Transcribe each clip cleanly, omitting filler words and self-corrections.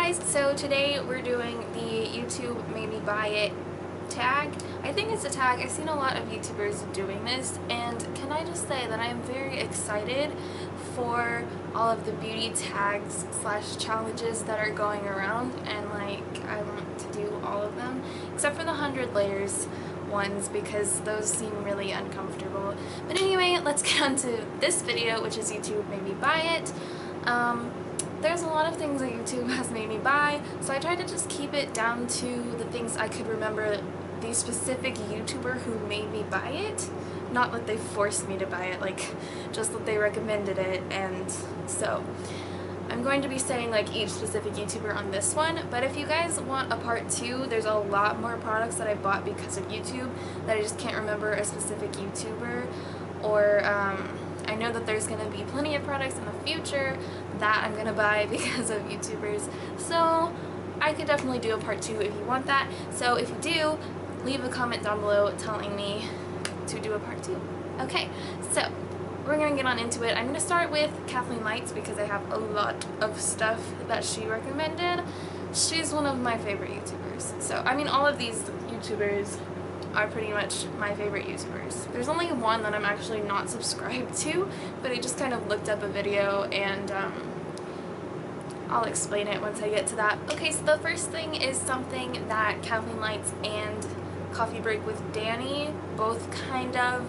guys, so today we're doing the YouTube made me buy it tag. I think it's a tag. I've seen a lot of YouTubers doing this, and can I just say that I am very excited for all of the beauty tags slash challenges that are going around, and like I want to do all of them except for the 100 layers ones because those seem really uncomfortable. But anyway, let's get on to this video, which is YouTube made me buy it. There's a lot of things that YouTube has made me buy, so I tried to just keep it down to the things I could remember the specific YouTuber who made me buy it. Not that they forced me to buy it, like just that they recommended it. And so I'm going to be saying like each specific YouTuber on this one, but if you guys want a part 2, there's a lot more products that I bought because of YouTube that I just can't remember a specific YouTuber, or I know that there's going to be plenty of products in the future that I'm going to buy because of YouTubers, so I could definitely do a part 2 if you want that. So if you do, leave a comment down below telling me to do a part 2. Okay, so we're going to get on into it. I'm going to start with Kathleen Lights because I have a lot of stuff that she recommended. She's one of my favorite YouTubers. So, I mean, all of these YouTubers are pretty much my favorite YouTubers. There's only one that I'm actually not subscribed to, but I just kind of looked up a video and I'll explain it once I get to that. Okay, so the first thing is something that Kathleen Lights and Coffee Break with Danny both kind of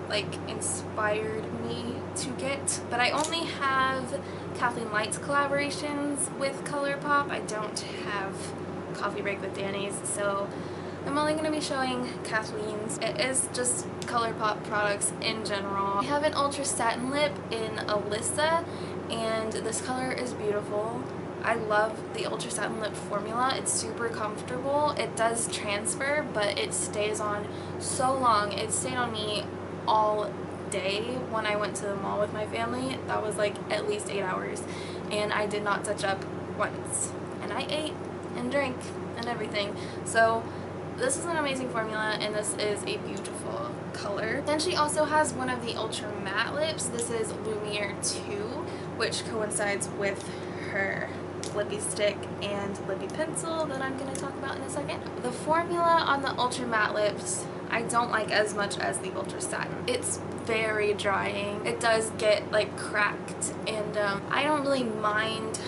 like inspired me to get, but I only have Kathleen Lights collaborations with ColourPop. I don't have Coffee Break with Danny's, so I'm only going to be showing Kathleen's. It is just ColourPop products in general. I have an Ultra Satin Lip in Alyssa, and this color is beautiful. I love the Ultra Satin Lip formula. It's super comfortable. It does transfer, but it stays on so long. It stayed on me all day when I went to the mall with my family. That was like at least 8 hours, and I did not touch up once. And I ate and drank and everything. So this is an amazing formula, and this is a beautiful color. Then she also has one of the Ultra Matte Lips. This is Lumiere 2, which coincides with her lippy stick and lippy pencil that I'm going to talk about in a second. The formula on the Ultra Matte Lips I don't like as much as the Ultra Satin. It's very drying. It does get like cracked, and I don't really mind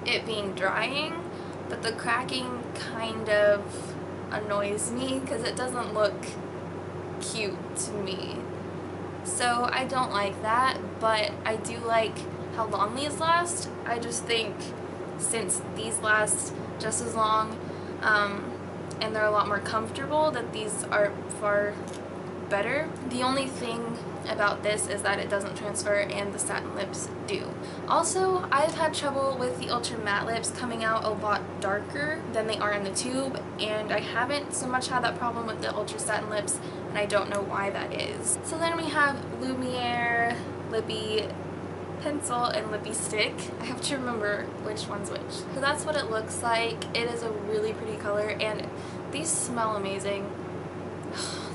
it being drying, but the cracking kind of annoys me because it doesn't look cute to me. So I don't like that, but I do like how long these last. I just think since these last just as long and they're a lot more comfortable, that these are far better. The only thing about this is that it doesn't transfer, and the satin lips do. Also, I've had trouble with the Ultra Matte Lips coming out a lot darker than they are in the tube, and I haven't so much had that problem with the Ultra Satin Lips, and I don't know why that is. So then we have Lumiere Lippy Pencil and Lippy Stick. I have to remember which one's which. So that's what it looks like. It is a really pretty color, and these smell amazing.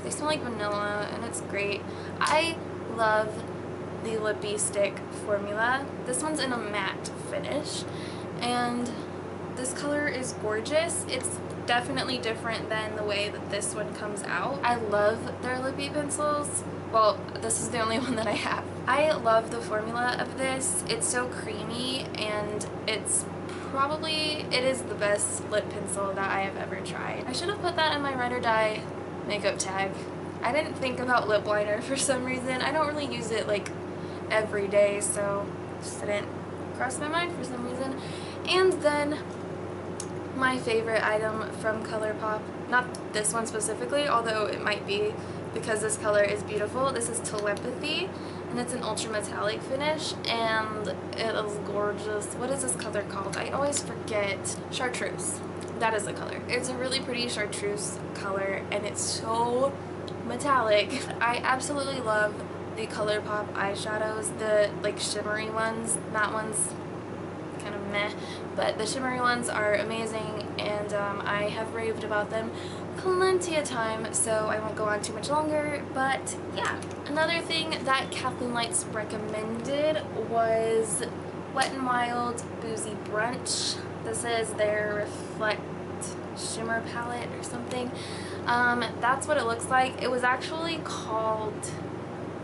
They smell like vanilla, and it's great. I love the Lippy Stick formula. This one's in a matte finish, and this color is gorgeous. It's definitely different than the way that this one comes out. I love their lippy pencils. Well, this is the only one that I have. I love the formula of this. It's so creamy, and it is the best lip pencil that I have ever tried. I should have put that in my Ride or Die makeup tag. I didn't think about lip liner for some reason. I don't really use it like every day, so it just didn't cross my mind for some reason. And then my favorite item from ColourPop, not this one specifically, although it might be because this color is beautiful. This is Telepathy, and it's an ultra metallic finish, and it is gorgeous. What is this color called? I always forget. Chartreuse. That is the color. It's a really pretty chartreuse color, and it's so metallic. I absolutely love the ColourPop eyeshadows, the like shimmery ones. Matte ones kind of meh, but the shimmery ones are amazing, and I have raved about them plenty of time, so I won't go on too much longer. But yeah, another thing that Kathleen Lights recommended was Wet n Wild Boozy Brunch. This is their Reflect Shimmer palette or something. That's what it looks like. It was actually called,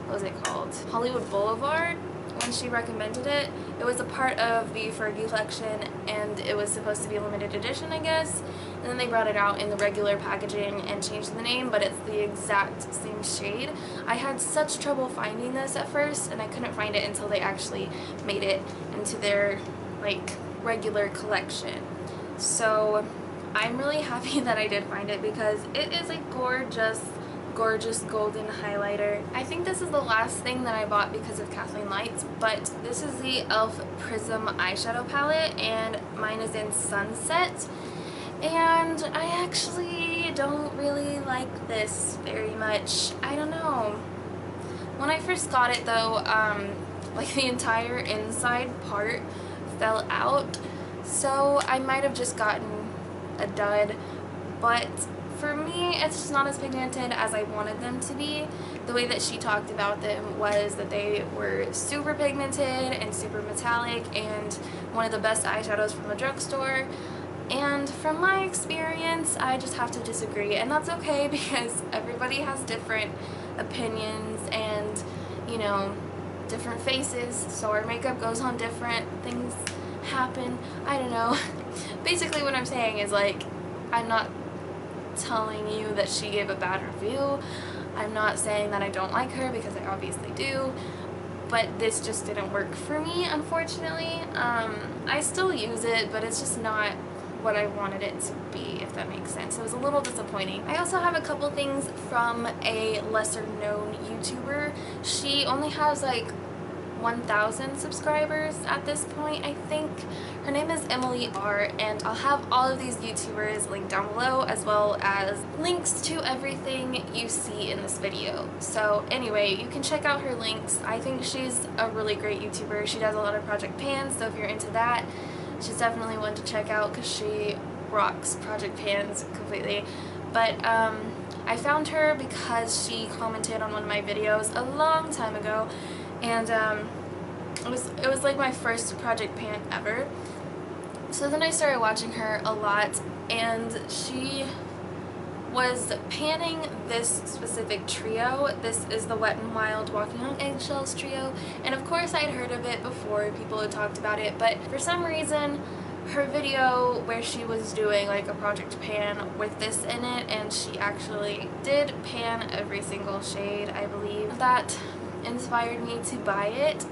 what was it called? Hollywood Boulevard when she recommended it. It was a part of the Fergie collection and it was supposed to be a limited edition, I guess. And then they brought it out in the regular packaging and changed the name, but it's the exact same shade. I had such trouble finding this at first and I couldn't find it until they actually made it into their like regular collection. So I'm really happy that I did find it because it is a gorgeous golden highlighter. I think this is the last thing that I bought because of Kathleen Lights, but this is the e.l.f. Prism eyeshadow palette and mine is in Sunset. And I actually don't really like this very much. I don't know. When I first got it though, like the entire inside part fell out, so I might have just gotten a dud, but for me it's just not as pigmented as I wanted them to be. The way that she talked about them was that they were super pigmented and super metallic and one of the best eyeshadows from a drugstore. And from my experience, I just have to disagree, and that's okay because everybody has different opinions and, you know, different faces, so our makeup goes on different, things happen, I don't know. Basically what I'm saying is, like, I'm not telling you that she gave a bad review. I'm not saying that I don't like her because I obviously do, but this just didn't work for me, unfortunately. I still use it, but it's just not what I wanted it to be, if that makes sense. It was a little disappointing. I also have a couple things from a lesser known YouTuber. She only has like 1,000 subscribers at this point, I think. Her name is Emily R, and I'll have all of these YouTubers linked down below, as well as links to everything you see in this video. So anyway, you can check out her links. I think she's a really great YouTuber. She does a lot of Project Pans, so if you're into that, she's definitely one to check out because she rocks Project Pans completely. But I found her because she commented on one of my videos a long time ago, and it was like my first Project Pan ever. So then I started watching her a lot, and she was panning this specific trio. This is the Wet n Wild Walking on Eggshells trio, and of course I'd heard of it before, people had talked about it, but for some reason her video where she was doing like a project pan with this in it, and she actually did pan every single shade, I believe, that inspired me to buy it.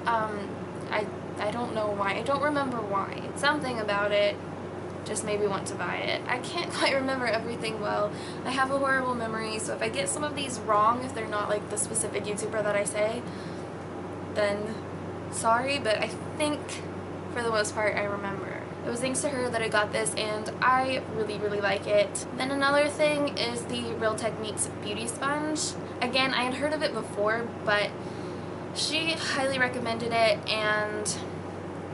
I don't know why, I don't remember why. Something about it just made me want to buy it. I can't quite remember everything well. I have a horrible memory, so if I get some of these wrong, if they're not like the specific YouTuber that I say, then sorry, but I think for the most part I remember. It was thanks to her that I got this, and I really like it. Then another thing is the Real Techniques Beauty Sponge. Again, I had heard of it before, but she highly recommended it, and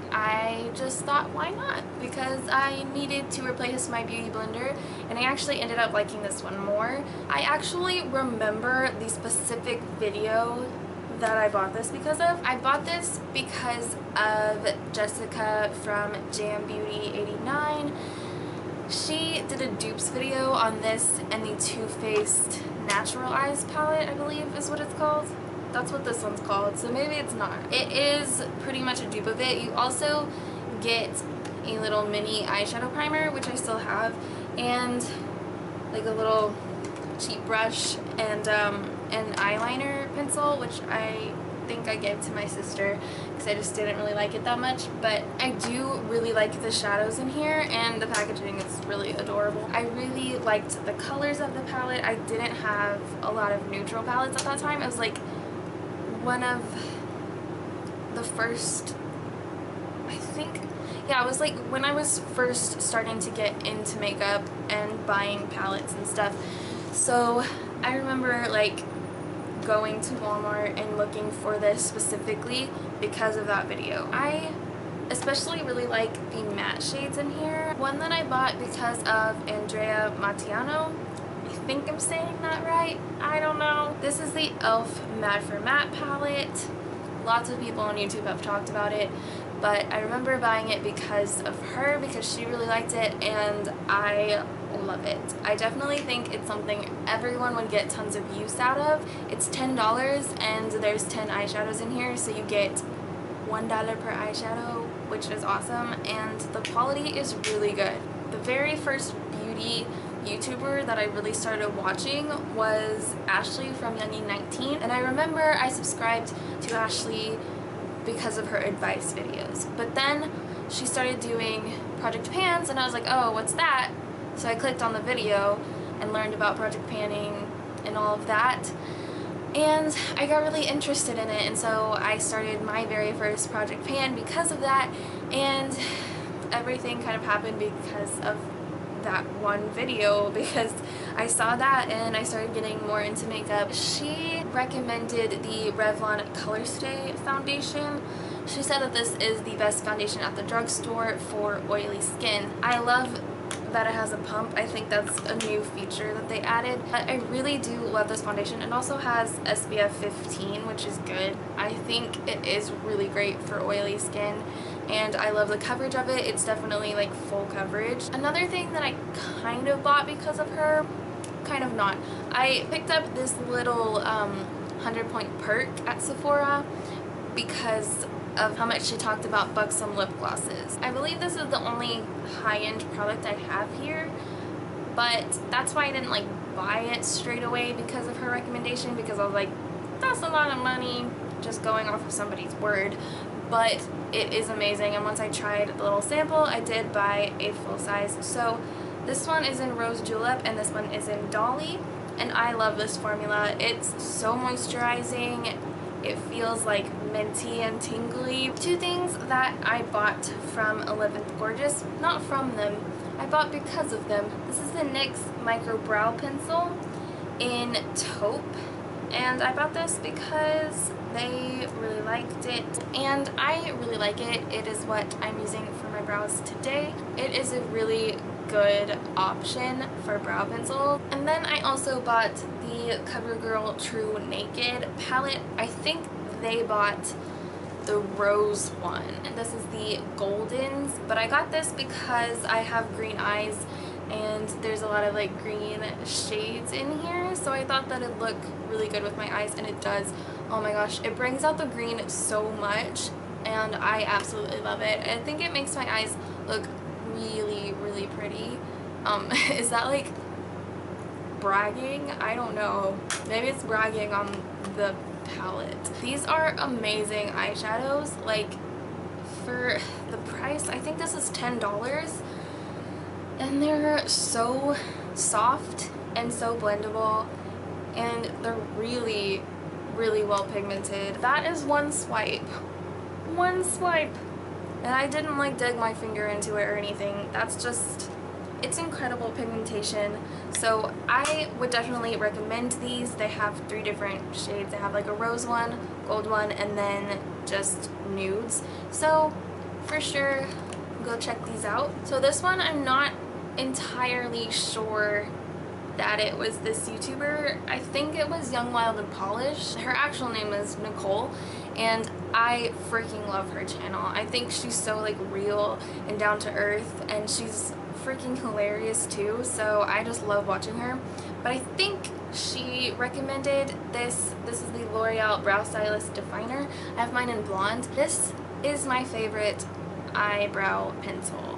I just thought, why not? Because I needed to replace my beauty blender, and I actually ended up liking this one more. I actually remember the specific video that I bought this because of. I bought this because of Jessica from Jam Beauty 89. She did a dupes video on this and the Too Faced Natural Eyes palette, I believe is what it's called. That's what this one's called, so maybe it's not. It is pretty much a dupe of it. You also get a little mini eyeshadow primer, which I still have, and like a little cheap brush and an eyeliner pencil, which I think I gave to my sister because I just didn't really like it that much. But I do really like the shadows in here, and the packaging is really adorable. I really liked the colors of the palette. I didn't have a lot of neutral palettes at that time. It was like one of the first, I think, yeah, it was like when I was first starting to get into makeup and buying palettes and stuff. So I remember like going to Walmart and looking for this specifically because of that video. I especially really like the matte shades in here. One that I bought because of Andrea Mattiano. I think I'm saying that right. I don't know. This is the e.l.f. Matte for Matte palette. Lots of people on YouTube have talked about it, but I remember buying it because of her, because she really liked it, and I love it. I definitely think it's something everyone would get tons of use out of. It's $10 and there's 10 eyeshadows in here, so you get $1 per eyeshadow, which is awesome, and the quality is really good. The very first beauty YouTuber that I really started watching was Ashley from Lynee19, and I remember I subscribed to Ashley because of her advice videos, but then she started doing Project Pans and I was like, oh, what's that? So I clicked on the video and learned about project panning and all of that, and I got really interested in it, and so I started my very first project pan because of that, and everything kind of happened because of that one video, because I saw that and I started getting more into makeup. She recommended the Revlon Color Stay foundation. She said that this is the best foundation at the drugstore for oily skin. I love that it has a pump. I think that's a new feature that they added. But I really do love this foundation. It also has SPF 15, which is good. I think it is really great for oily skin, and I love the coverage of it. It's definitely like full coverage. Another thing that I kind of bought because of her, kind of not. I picked up this little 100-point perk at Sephora because of how much she talked about Buxom lip glosses. I believe this is the only high-end product I have here, but that's why I didn't like buy it straight away because of her recommendation, because I was like, that's a lot of money just going off of somebody's word. But it is amazing, and once I tried the little sample, I did buy a full size. So this one is in Rose Julep and this one is in Dolly, and I love this formula. It's so moisturizing. It feels like minty and tingly. Two things that I bought from 11th Gorgeous, not from them, I bought because of them. This is the NYX Micro Brow Pencil in Taupe, and I bought this because they really liked it and I really like it. It is what I'm using for my brows today. It is a really good option for brow pencil. And then I also bought the CoverGirl True Naked palette. I think they bought the rose one, and this is the Goldens, but I got this because I have green eyes and there's a lot of like green shades in here, so I thought that it'd look really good with my eyes, and it does. Oh my gosh, it brings out the green so much and I absolutely love it. I think it makes my eyes look really, really pretty. Is that like bragging? I don't know. Maybe it's bragging on the palette. These are amazing eyeshadows. Like, for the price, I think this is $10, and they're so soft and so blendable, and they're really, really well pigmented. That is one swipe. One swipe. And I didn't like dig my finger into it or anything. That's just, it's incredible pigmentation. So I would definitely recommend these. They have 3 different shades. They have like a rose one, gold one, and then just nudes. So for sure, go check these out. So this one, I'm not entirely sure that it was this YouTuber. I think it was Young, Wild, and Polished. Her actual name is Nicole, and I freaking love her channel. I think she's so like real and down to earth, and she's freaking hilarious too, so I just love watching her. But I think she recommended this. This is the L'Oreal Brow Stylist Definer. I have mine in blonde. This is my favorite eyebrow pencil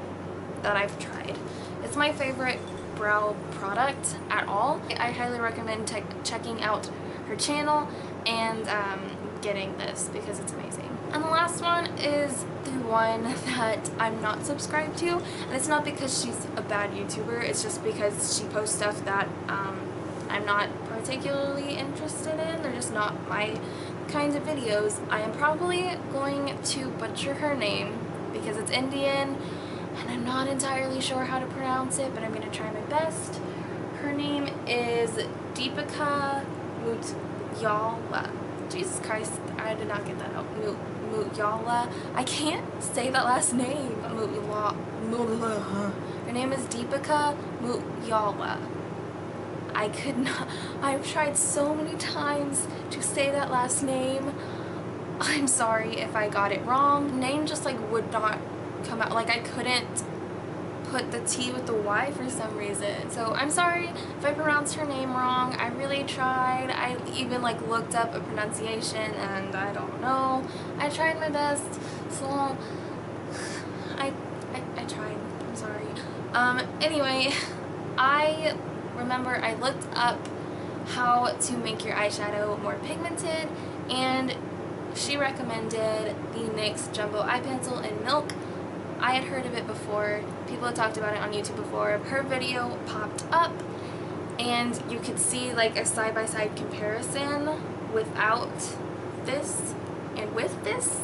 that I've tried. It's my favorite brow product at all. I highly recommend checking out her channel and getting this because it's amazing. And the last one is the one that I'm not subscribed to, and it's not because she's a bad YouTuber, it's just because she posts stuff that I'm not particularly interested in. They're just not my kind of videos. I am probably going to butcher her name because it's Indian and I'm not entirely sure how to pronounce it, but I'm going to try my best. Her name is Deepika Mutyala. Jesus Christ, I did not get that out. Mutyala. I can't say that last name. Her name is Deepika Mutyala. I could not. I've tried so many times to say that last name. I'm sorry if I got it wrong. Name just like would not come out. Like I couldn't put the T with the Y for some reason. So I'm sorry if I pronounced her name wrong. I really tried. I even like looked up a pronunciation and I don't know. I tried my best. So I tried. I'm sorry. Anyway, I remember I looked up how to make your eyeshadow more pigmented, and she recommended the NYX Jumbo Eye Pencil in Milk. I had heard of it before. People had talked about it on YouTube before. Her video popped up and you could see like a side-by-side comparison without this and with this,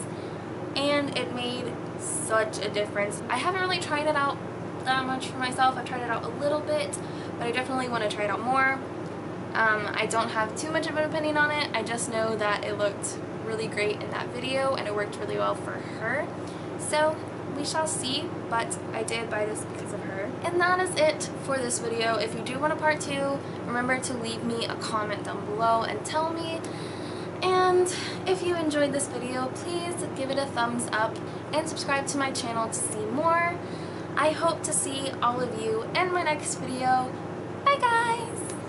and it made such a difference. I haven't really tried it out that much for myself. I've tried it out a little bit, but I definitely want to try it out more. I don't have too much of an opinion on it. I just know that it looked really great in that video and it worked really well for her. So we shall see, but I did buy this because of her. And that is it for this video. If you do want a part 2, remember to leave me a comment down below and tell me. And if you enjoyed this video, please give it a thumbs up and subscribe to my channel to see more. I hope to see all of you in my next video. Bye guys!